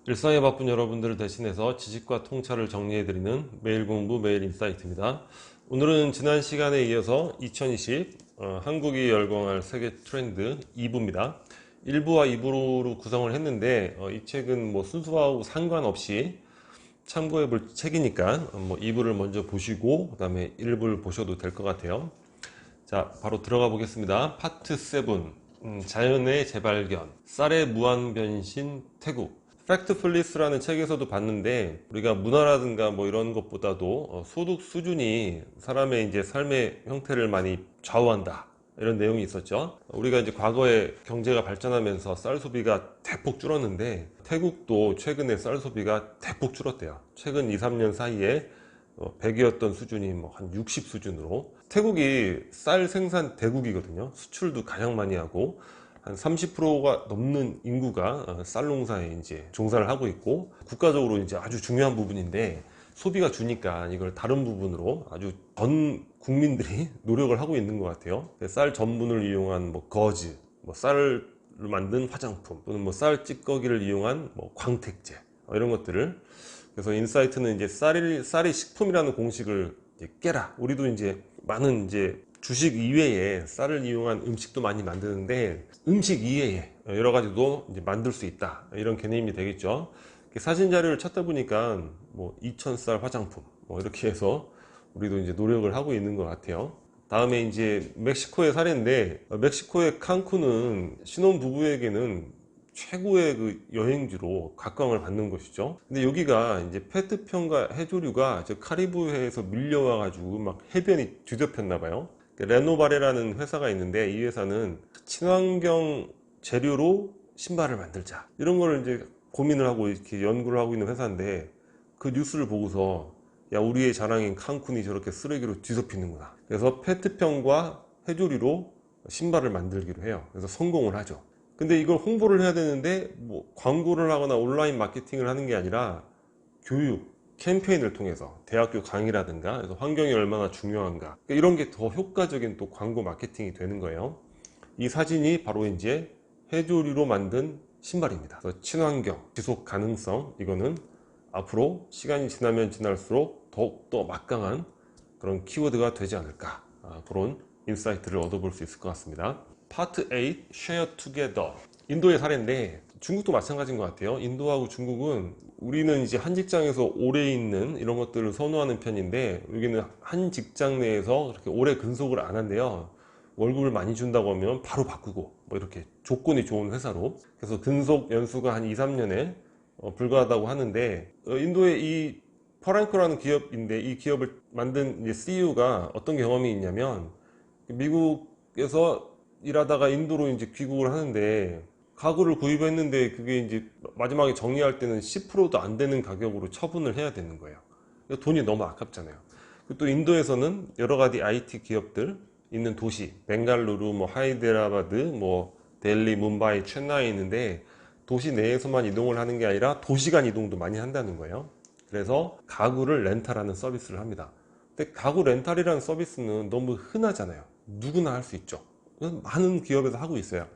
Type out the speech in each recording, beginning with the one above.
일상에 바쁜 여러분들을 대신해서 지식과 통찰을 정리해드리는 매일 공부 매일 인사이트입니다. 오늘은 지난 시간에 이어서 2020 한국이 열광할 세계 트렌드 2부입니다. 1부와 2부로 구성을 했는데 이 책은 뭐 순서하고 상관없이 참고해 볼 책이니까 뭐 2부를 먼저 보시고 그 다음에 1부를 보셔도 될 것 같아요. 자, 바로 들어가 보겠습니다. 파트 7, 자연의 재발견, 쌀의 무한변신 태국. 팩트플리스라는 책에서도 봤는데, 우리가 문화라든가 뭐 이런 것보다도 소득 수준이 사람의 이제 삶의 형태를 많이 좌우한다, 이런 내용이 있었죠. 우리가 이제 과거에 경제가 발전하면서 쌀 소비가 대폭 줄었는데, 태국도 최근에 쌀 소비가 대폭 줄었대요. 최근 2, 3년 사이에 100이었던 수준이 뭐 한 60 수준으로. 태국이 쌀 생산 대국이거든요. 수출도 가장 많이 하고 한 30%가 넘는 인구가 쌀 농사에 이제 종사를 하고 있고, 국가적으로 이제 아주 중요한 부분인데, 소비가 주니까 이걸 다른 부분으로 아주 전 국민들이 노력을 하고 있는 것 같아요. 쌀 전분을 이용한 뭐 거즈, 뭐 쌀을 만든 화장품, 또는 뭐 쌀 찌꺼기를 이용한 뭐 광택제, 이런 것들을. 그래서 인사이트는 이제 쌀이 식품이라는 공식을 이제 깨라. 우리도 이제 많은 이제 주식 이외에 쌀을 이용한 음식도 많이 만드는데, 음식 이외에 여러 가지도 이제 만들 수 있다, 이런 개념이 되겠죠. 사진 자료를 찾다 보니까 뭐 2000쌀 화장품 뭐 이렇게 해서 우리도 이제 노력을 하고 있는 것 같아요. 다음에 이제 멕시코의 사례인데, 멕시코의 칸쿤은 신혼 부부에게는 최고의 그 여행지로 각광을 받는 것이죠. 근데 여기가 이제 페트병과 해조류가 저 카리브해에서 밀려와 가지고 막 해변이 뒤덮였나 봐요. 레노바레라는 회사가 있는데, 이 회사는 친환경 재료로 신발을 만들자, 이런 거를 이제 고민을 하고 이렇게 연구를 하고 있는 회사인데, 그 뉴스를 보고서 야, 우리의 자랑인 칸쿤이 저렇게 쓰레기로 뒤덮이는구나. 그래서 페트병과 해조류로 신발을 만들기로 해요. 그래서 성공을 하죠. 근데 이걸 홍보를 해야 되는데, 뭐 광고를 하거나 온라인 마케팅을 하는 게 아니라 교육 캠페인을 통해서 대학교 강의라든가, 그래서 환경이 얼마나 중요한가, 이런 게 더 효과적인 또 광고 마케팅이 되는 거예요. 이 사진이 바로 이제 해조류로 만든 신발입니다. 그래서 친환경, 지속 가능성, 이거는 앞으로 시간이 지나면 지날수록 더욱더 막강한 그런 키워드가 되지 않을까, 그런 인사이트를 얻어볼 수 있을 것 같습니다. 파트 8, Share Together. 인도의 사례인데, 중국도 마찬가지인 것 같아요. 인도하고 중국은, 우리는 이제 한 직장에서 오래 있는 이런 것들을 선호하는 편인데, 여기는 한 직장 내에서 그렇게 오래 근속을 안 한대요. 월급을 많이 준다고 하면 바로 바꾸고, 뭐 이렇게 조건이 좋은 회사로. 그래서 근속 연수가 한 2, 3년에 불과하다고 하는데, 인도의 이 퍼랭크라는 기업인데, 이 기업을 만든 이제 CEO가 어떤 경험이 있냐면, 미국에서 일하다가 인도로 이제 귀국을 하는데, 가구를 구입했는데 그게 이제 마지막에 정리할 때는 10%도 안 되는 가격으로 처분을 해야 되는 거예요. 돈이 너무 아깝잖아요. 또 인도에서는 여러 가지 IT 기업들 있는 도시, 벵갈루루, 뭐 하이데라바드, 뭐 델리, 뭄바이, 체나이에 있는데, 도시 내에서만 이동을 하는 게 아니라 도시간 이동도 많이 한다는 거예요. 그래서 가구를 렌탈하는 서비스를 합니다. 근데 가구 렌탈이라는 서비스는 너무 흔하잖아요. 누구나 할 수 있죠. 많은 기업에서 하고 있어요.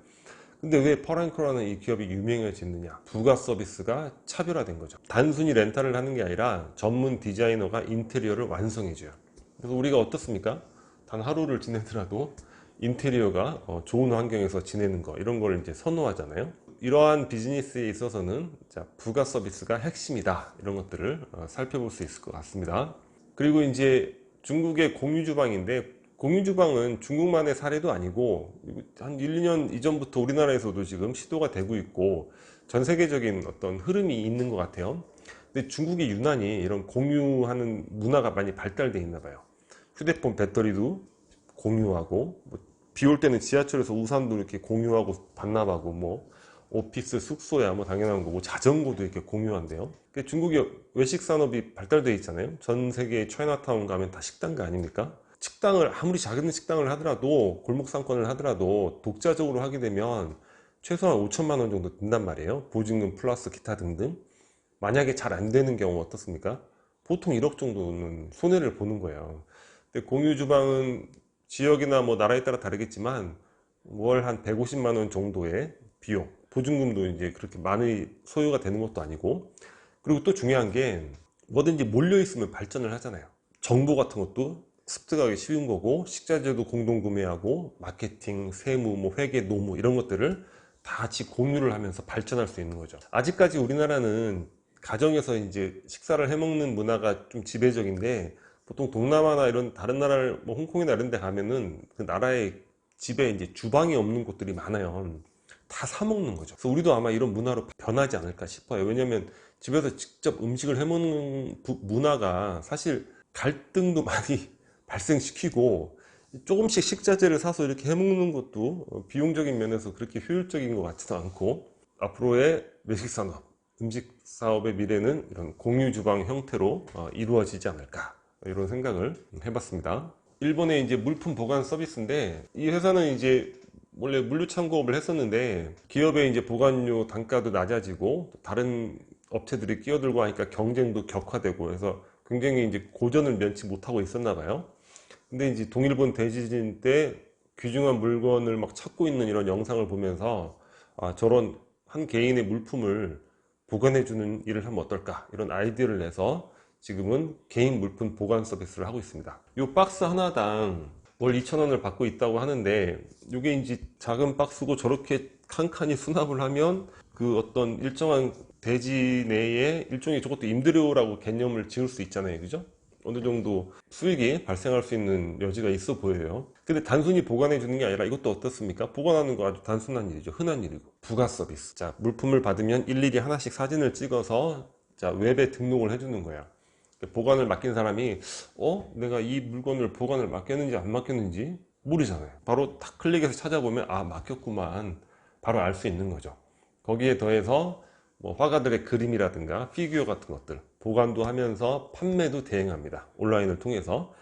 근데 왜 퍼랭크라는 이 기업이 유명해졌느냐? 부가 서비스가 차별화된 거죠. 단순히 렌탈을 하는 게 아니라 전문 디자이너가 인테리어를 완성해줘요. 그래서 우리가 어떻습니까? 단 하루를 지내더라도 인테리어가 좋은 환경에서 지내는 거, 이런 걸 이제 선호하잖아요. 이러한 비즈니스에 있어서는 부가 서비스가 핵심이다, 이런 것들을 살펴볼 수 있을 것 같습니다. 그리고 이제 중국의 공유주방인데, 공유주방은 중국만의 사례도 아니고 한 1, 2년 이전부터 우리나라에서도 지금 시도가 되고 있고, 전 세계적인 어떤 흐름이 있는 것 같아요. 근데 중국이 유난히 이런 공유하는 문화가 많이 발달되어 있나 봐요. 휴대폰 배터리도 공유하고, 비 올 때는 지하철에서 우산도 이렇게 공유하고 반납하고, 뭐 오피스 숙소야 뭐 당연한 거고, 자전거도 이렇게 공유한대요. 중국의 외식 산업이 발달되어 있잖아요. 전 세계 차이나타운 가면 다 식당가 아닙니까? 식당을 아무리 작은 식당을 하더라도, 골목 상권을 하더라도 독자적으로 하게 되면 최소한 5천만 원 정도 든단 말이에요. 보증금 플러스 기타 등등. 만약에 잘 안 되는 경우 어떻습니까? 보통 1억 정도는 손해를 보는 거예요. 근데 공유 주방은 지역이나 뭐 나라에 따라 다르겠지만 월 한 150만 원 정도의 비용, 보증금도 이제 그렇게 많이 소요가 되는 것도 아니고, 그리고 또 중요한 게 뭐든지 몰려 있으면 발전을 하잖아요. 정보 같은 것도 습득하기 쉬운 거고, 식자재도 공동 구매하고, 마케팅, 세무, 뭐 회계, 노무 이런 것들을 다 같이 공유를 하면서 발전할 수 있는 거죠. 아직까지 우리나라는 가정에서 이제 식사를 해 먹는 문화가 좀 지배적인데, 보통 동남아나 이런 다른 나라, 뭐 홍콩이나 이런 데 가면은 그 나라의 집에 이제 주방이 없는 곳들이 많아요. 다 사 먹는 거죠. 그래서 우리도 아마 이런 문화로 변하지 않을까 싶어요. 왜냐면 집에서 직접 음식을 해 먹는 문화가 사실 갈등도 많이 발생시키고, 조금씩 식자재를 사서 이렇게 해 먹는 것도 비용적인 면에서 그렇게 효율적인 것 같지도 않고, 앞으로의 외식 산업, 음식 사업의 미래는 이런 공유 주방 형태로 이루어지지 않을까, 이런 생각을 해봤습니다. 일본의 이제 물품 보관 서비스인데, 이 회사는 이제 원래 물류 창고업을 했었는데, 기업의 이제 보관료 단가도 낮아지고 다른 업체들이 끼어들고 하니까 경쟁도 격화되고 해서 굉장히 이제 고전을 면치 못하고 있었나 봐요. 근데 이제 동일본 대지진 때 귀중한 물건을 막 찾고 있는 이런 영상을 보면서, 아, 저런 한 개인의 물품을 보관해주는 일을 하면 어떨까, 이런 아이디어를 내서 지금은 개인 물품 보관 서비스를 하고 있습니다. 이 박스 하나당 월 2,000원을 받고 있다고 하는데, 이게 이제 작은 박스고 저렇게 칸칸이 수납을 하면 그 어떤 일정한 대지 내에 일종의 저것도 임대료라고 개념을 지을 수 있잖아요. 그죠? 어느 정도 수익이 발생할 수 있는 여지가 있어 보여요. 근데 단순히 보관해 주는 게 아니라 이것도 어떻습니까? 보관하는 거 아주 단순한 일이죠. 흔한 일이고. 부가 서비스. 자, 물품을 받으면 일일이 하나씩 사진을 찍어서 자, 웹에 등록을 해 주는 거야. 보관을 맡긴 사람이 내가 이 물건을 보관을 맡겼는지 안 맡겼는지 모르잖아요. 바로 탁 클릭해서 찾아보면 아, 맡겼구만, 바로 알 수 있는 거죠. 거기에 더해서 뭐 화가들의 그림이라든가 피규어 같은 것들 보관도 하면서 판매도 대행합니다. 온라인을 통해서.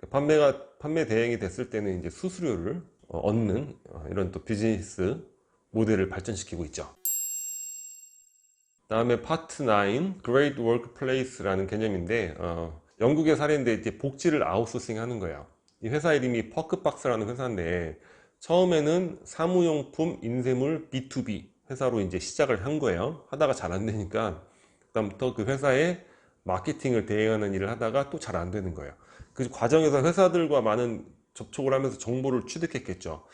판매 대행이 됐을 때는 이제 수수료를 얻는 이런 또 비즈니스 모델을 발전시키고 있죠. 다음에 파트 9, Great Workplace라는 개념인데, 영국의 사례인데 이제 복지를 아웃소싱 하는 거예요. 이 회사 이름이 퍼크박스라는 회사인데, 처음에는 사무용품 인쇄물 B2B 회사로 이제 시작을 한 거예요. 하다가 잘 안 되니까 그다음부터 그 회사의 마케팅을 대행하는 일을 하다가 또 잘 안 되는 거예요. 그 과정에서 회사들과 많은 접촉을 하면서 정보를 취득했겠죠.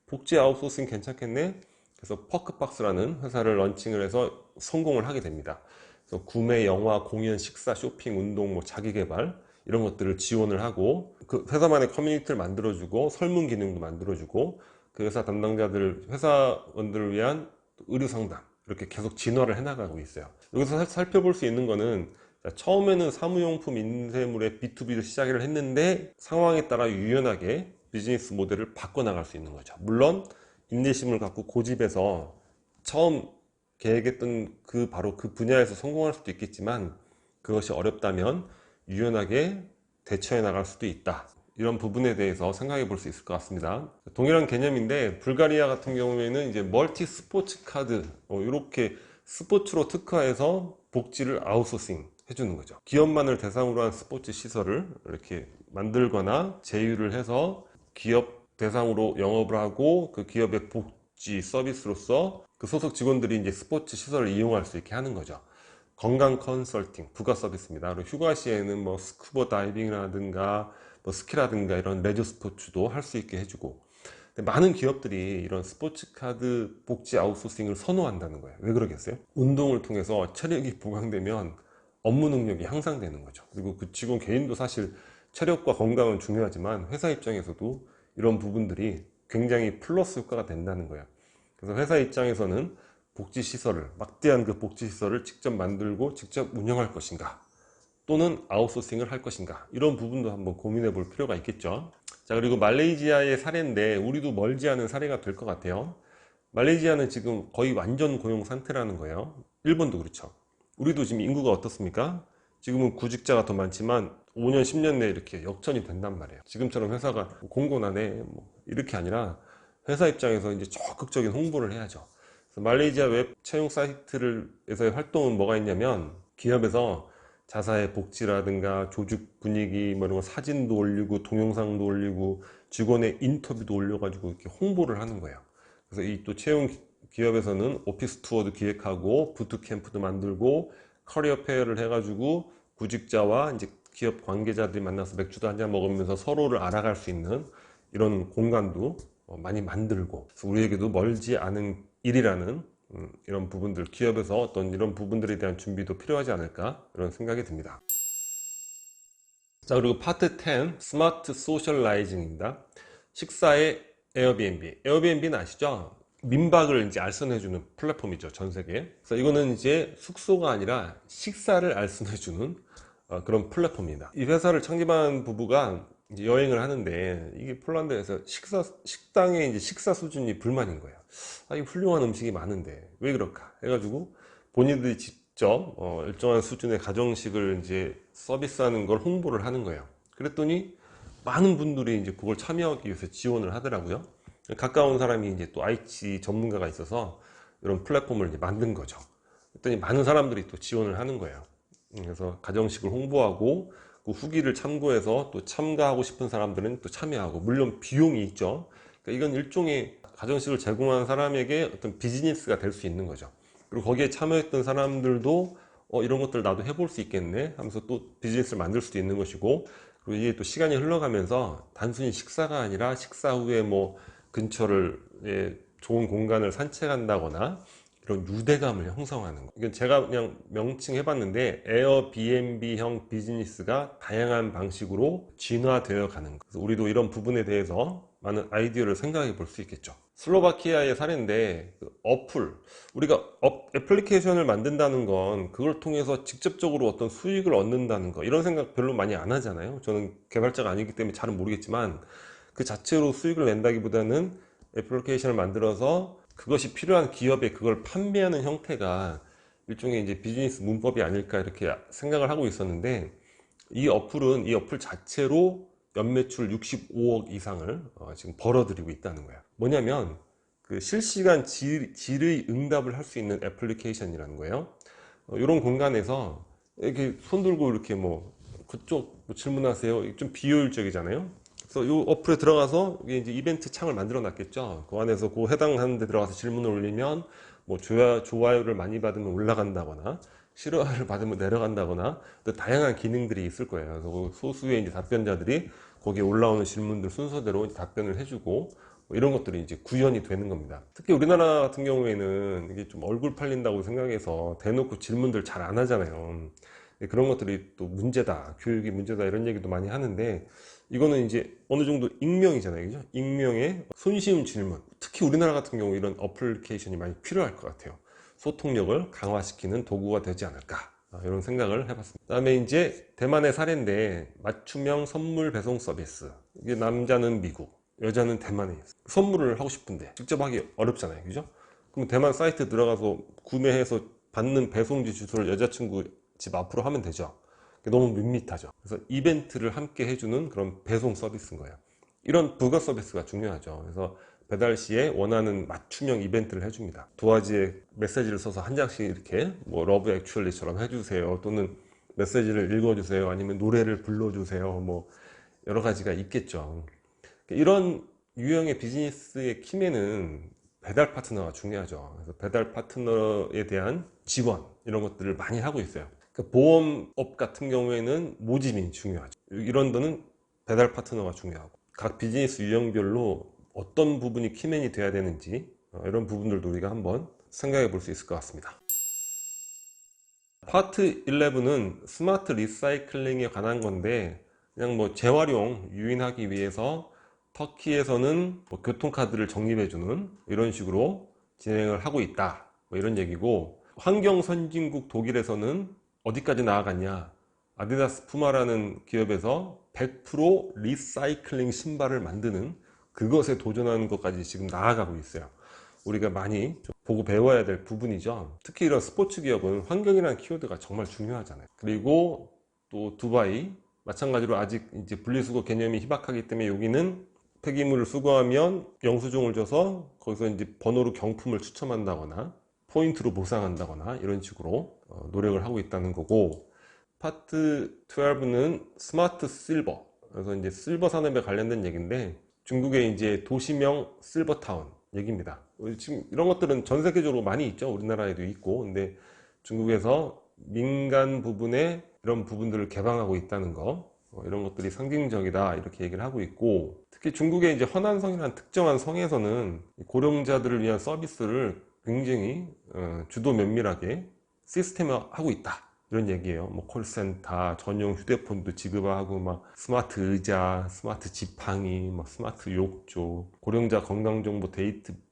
복지 아웃소싱 괜찮겠네. 그래서 퍼크박스라는 회사를 런칭을 해서 성공을 하게 됩니다. 그래서 구매, 영화, 공연, 식사, 쇼핑, 운동, 뭐 자기개발 이런 것들을 지원을 하고, 그 회사만의 커뮤니티를 만들어주고, 설문 기능도 만들어주고, 그 회사 담당자들, 회사원들을 위한 의료 상담, 이렇게 계속 진화를 해나가고 있어요. 여기서 살펴볼 수 있는 거는, 처음에는 사무용품 인쇄물의 B2B를 시작을 했는데 상황에 따라 유연하게 비즈니스 모델을 바꿔나갈 수 있는 거죠. 물론 인내심을 갖고 고집해서 처음 계획했던 바로 그 분야에서 성공할 수도 있겠지만, 그것이 어렵다면 유연하게 대처해 나갈 수도 있다. 이런 부분에 대해서 생각해 볼 수 있을 것 같습니다. 동일한 개념인데, 불가리아 같은 경우에는 이제 멀티 스포츠 카드, 이렇게 스포츠로 특화해서 복지를 아웃소싱 해주는 거죠. 기업만을 대상으로 한 스포츠 시설을 이렇게 만들거나 제휴를 해서 기업 대상으로 영업을 하고, 그 기업의 복지 서비스로서 그 소속 직원들이 이제 스포츠 시설을 이용할 수 있게 하는 거죠. 건강 컨설팅, 부가 서비스입니다. 그리고 휴가 시에는 뭐 스쿠버 다이빙이라든가 뭐 스키라든가 이런 레저 스포츠도 할 수 있게 해주고. 근데 많은 기업들이 이런 스포츠 카드 복지 아웃소싱을 선호한다는 거예요. 왜 그러겠어요? 운동을 통해서 체력이 보강되면 업무 능력이 향상되는 거죠. 그리고 그 직원 개인도 사실 체력과 건강은 중요하지만 회사 입장에서도 이런 부분들이 굉장히 플러스 효과가 된다는 거예요. 그래서 회사 입장에서는 복지시설을, 막대한 그 복지시설을 직접 만들고 직접 운영할 것인가, 또는 아웃소싱을 할 것인가, 이런 부분도 한번 고민해 볼 필요가 있겠죠. 자, 그리고 말레이시아의 사례인데 우리도 멀지 않은 사례가 될 것 같아요. 말레이시아는 지금 거의 완전 고용 상태라는 거예요. 일본도 그렇죠. 우리도 지금 인구가 어떻습니까? 지금은 구직자가 더 많지만 5년, 10년 내에 이렇게 역전이 된단 말이에요. 지금처럼 회사가 공고나네 뭐 이렇게 아니라 회사 입장에서 이제 적극적인 홍보를 해야죠. 그래서 말레이시아 웹 채용 사이트에서의 활동은 뭐가 있냐면, 기업에서 자사의 복지라든가 조직 분위기 뭐 이런 거 사진도 올리고 동영상도 올리고 직원의 인터뷰도 올려가지고 이렇게 홍보를 하는 거예요. 그래서 이 또 채용 기업에서는 오피스 투어도 기획하고 부트캠프도 만들고 커리어 페어를 해가지고 구직자와 이제 기업 관계자들이 만나서 맥주도 한잔 먹으면서 서로를 알아갈 수 있는 이런 공간도 많이 만들고, 그래서 우리에게도 멀지 않은 일이라는 이런 부분들, 기업에서 어떤 이런 부분들에 대한 준비도 필요하지 않을까 이런 생각이 듭니다. 자, 그리고 파트 10 스마트 소셜라이징입니다. 식사의 에어비앤비. 에어비앤비는 아시죠? 민박을 이제 알선해주는 플랫폼이죠, 전 세계에. 그래서 이거는 이제 숙소가 아니라 식사를 알선해주는 그런 플랫폼입니다. 이 회사를 창립한 부부가 이제 여행을 하는데, 이게 폴란드에서 식당의 이제 식사 수준이 불만인 거예요. 아, 이 훌륭한 음식이 많은데 왜 그럴까 해가지고 본인들이 직접 일정한 수준의 가정식을 이제 서비스하는 걸 홍보를 하는 거예요. 그랬더니 많은 분들이 이제 그걸 참여하기 위해서 지원을 하더라고요. 가까운 사람이 이제 또 IT 전문가가 있어서 이런 플랫폼을 이제 만든 거죠. 그랬더니 많은 사람들이 또 지원을 하는 거예요. 그래서 가정식을 홍보하고 그 후기를 참고해서 또 참가하고 싶은 사람들은 또 참여하고, 물론 비용이 있죠. 그러니까 이건 일종의 가정식을 제공한 사람에게 어떤 비즈니스가 될 수 있는 거죠. 그리고 거기에 참여했던 사람들도 이런 것들 나도 해볼 수 있겠네 하면서 또 비즈니스를 만들 수도 있는 것이고, 그리고 이게 또 시간이 흘러가면서 단순히 식사가 아니라 식사 후에 뭐 근처를 좋은 공간을 산책한다거나 이런 유대감을 형성하는 거. 이건 제가 그냥 명칭해 봤는데 에어비앤비형 비즈니스가 다양한 방식으로 진화되어 가는 거. 그래서 우리도 이런 부분에 대해서 많은 아이디어를 생각해 볼 수 있겠죠. 슬로바키아의 사례인데, 그 어플, 우리가 애플리케이션을 만든다는 건 그걸 통해서 직접적으로 어떤 수익을 얻는다는 거, 이런 생각 별로 많이 안 하잖아요. 저는 개발자가 아니기 때문에 잘은 모르겠지만, 그 자체로 수익을 낸다기보다는 애플리케이션을 만들어서 그것이 필요한 기업에 그걸 판매하는 형태가 일종의 이제 비즈니스 문법이 아닐까 이렇게 생각을 하고 있었는데, 이 어플 자체로 연매출 65억 이상을 지금 벌어들이고 있다는 거야. 뭐냐면 그 실시간 질의 응답을 할 수 있는 애플리케이션이라는 거예요. 이런 공간에서 이렇게 손 들고 이렇게 뭐 그쪽 뭐 질문하세요, 좀 비효율적이잖아요. 그래서 이 어플에 들어가서 이게 이제 이벤트 창을 만들어 놨겠죠. 그 안에서 그 해당하는 데 들어가서 질문을 올리면 뭐 좋아요를 많이 받으면 올라간다거나 싫어요를 받으면 내려간다거나 또 다양한 기능들이 있을 거예요. 그래서 그 소수의 이제 답변자들이 거기에 올라오는 질문들 순서대로 답변을 해주고 뭐 이런 것들이 이제 구현이 되는 겁니다. 특히 우리나라 같은 경우에는 이게 좀 얼굴 팔린다고 생각해서 대놓고 질문들 잘 안 하잖아요. 그런 것들이 또 문제다, 교육이 문제다 이런 얘기도 많이 하는데, 이거는 이제 어느 정도 익명이잖아요, 그죠? 익명의 손쉬운 질문, 특히 우리나라 같은 경우 이런 어플리케이션이 많이 필요할 것 같아요. 소통력을 강화시키는 도구가 되지 않을까, 이런 생각을 해봤습니다. 그 다음에 이제 대만의 사례인데, 맞춤형 선물 배송 서비스. 이게 남자는 미국, 여자는 대만에 있어요. 선물을 하고 싶은데 직접 하기 어렵잖아요, 그죠? 그럼 대만 사이트 들어가서 구매해서 받는 배송지 주소를 여자친구 집 앞으로 하면 되죠. 너무 밋밋하죠. 그래서 이벤트를 함께 해주는 그런 배송 서비스인 거예요. 이런 부가 서비스가 중요하죠. 그래서 배달 시에 원하는 맞춤형 이벤트를 해줍니다. 도화지에 메시지를 써서 한 장씩 이렇게 뭐 러브 액츄얼리처럼 해주세요, 또는 메시지를 읽어주세요, 아니면 노래를 불러주세요, 뭐 여러 가지가 있겠죠. 이런 유형의 비즈니스의 키면은 배달 파트너가 중요하죠. 그래서 배달 파트너에 대한 지원, 이런 것들을 많이 하고 있어요. 보험업 같은 경우에는 모집이 중요하죠. 이런 데는 배달 파트너가 중요하고, 각 비즈니스 유형별로 어떤 부분이 키맨이 돼야 되는지 이런 부분들도 우리가 한번 생각해 볼 수 있을 것 같습니다. 파트 11은 스마트 리사이클링에 관한 건데, 그냥 뭐 재활용 유인하기 위해서 터키에서는 뭐 교통카드를 적립해주는 이런 식으로 진행을 하고 있다, 뭐 이런 얘기고, 환경 선진국 독일에서는 어디까지 나아갔냐, 아디다스 푸마라는 기업에서 100% 리사이클링 신발을 만드는 그것에 도전하는 것까지 지금 나아가고 있어요. 우리가 많이 좀 보고 배워야 될 부분이죠. 특히 이런 스포츠 기업은 환경이라는 키워드가 정말 중요하잖아요. 그리고 또 두바이 마찬가지로 아직 이제 분리수거 개념이 희박하기 때문에 여기는 폐기물을 수거하면 영수증을 줘서 거기서 이제 번호로 경품을 추첨한다거나 포인트로 보상한다거나 이런 식으로 노력을 하고 있다는 거고, 파트 12는 스마트 실버, 그래서 이제 실버 산업에 관련된 얘기인데, 중국의 이제 도시명 실버타운 얘기입니다. 지금 이런 것들은 전 세계적으로 많이 있죠. 우리나라에도 있고. 근데 중국에서 민간 부분에 이런 부분들을 개방하고 있다는 거, 이런 것들이 상징적이다 이렇게 얘기를 하고 있고, 특히 중국의 이제 허난성이라는 특정한 성에서는 고령자들을 위한 서비스를 굉장히 주도 면밀하게 시스템화하고 있다 이런 얘기예요. 뭐 콜센터, 전용 휴대폰도 지급하고, 막 스마트 의자, 스마트 지팡이, 막 스마트 욕조, 고령자 건강정보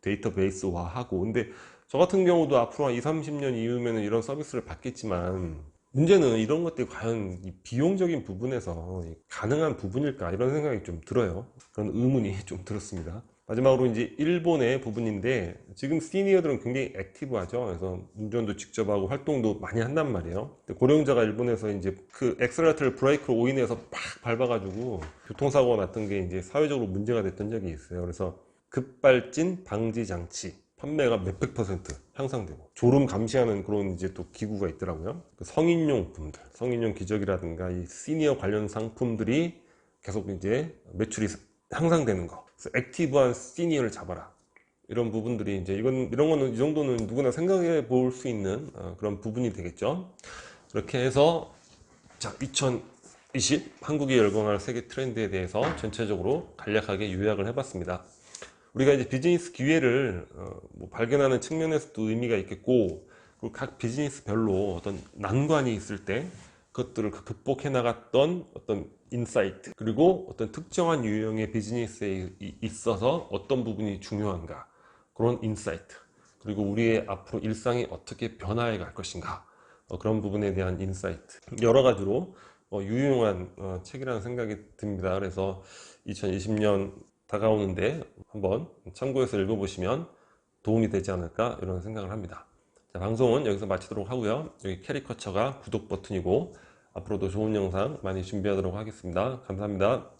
데이터베이스화하고. 근데 저 같은 경우도 앞으로 한 2, 30년 이후면 이런 서비스를 받겠지만, 문제는 이런 것들이 과연 이 비용적인 부분에서 가능한 부분일까 이런 생각이 좀 들어요. 그런 의문이 좀 들었습니다. 마지막으로 이제 일본의 부분인데, 지금 시니어들은 굉장히 액티브하죠. 그래서 운전도 직접 하고 활동도 많이 한단 말이에요. 근데 고령자가 일본에서 이제 그 엑셀레터를 브레이크로 오인해서 팍 밟아가지고 교통사고가 났던 게 이제 사회적으로 문제가 됐던 적이 있어요. 그래서 급발진 방지 장치 판매가 몇백 퍼센트 향상되고, 졸음 감시하는 그런 이제 또 기구가 있더라고요. 그 성인용품들, 성인용 기저귀라든가 이 시니어 관련 상품들이 계속 이제 매출이 향상되는 거. 그래서 액티브한 시니어를 잡아라. 이런 부분들이 이제 이런 거는 이 정도는 누구나 생각해 볼 수 있는 그런 부분이 되겠죠. 그렇게 해서 자, 2020 한국이 열광할 세계 트렌드에 대해서 전체적으로 간략하게 요약을 해봤습니다. 우리가 이제 비즈니스 기회를 뭐 발견하는 측면에서도 의미가 있겠고, 그리고 각 비즈니스별로 어떤 난관이 있을 때 그것들을 극복해 나갔던 어떤 인사이트, 그리고 어떤 특정한 유형의 비즈니스에 있어서 어떤 부분이 중요한가, 그런 인사이트, 그리고 우리의 앞으로 일상이 어떻게 변화해 갈 것인가, 그런 부분에 대한 인사이트, 여러 가지로 유용한 책이라는 생각이 듭니다. 그래서 2020년 다가오는데 한번 참고해서 읽어보시면 도움이 되지 않을까 이런 생각을 합니다. 자, 방송은 여기서 마치도록 하고요. 여기 캐리커처가 구독 버튼이고, 앞으로도 좋은 영상 많이 준비하도록 하겠습니다. 감사합니다.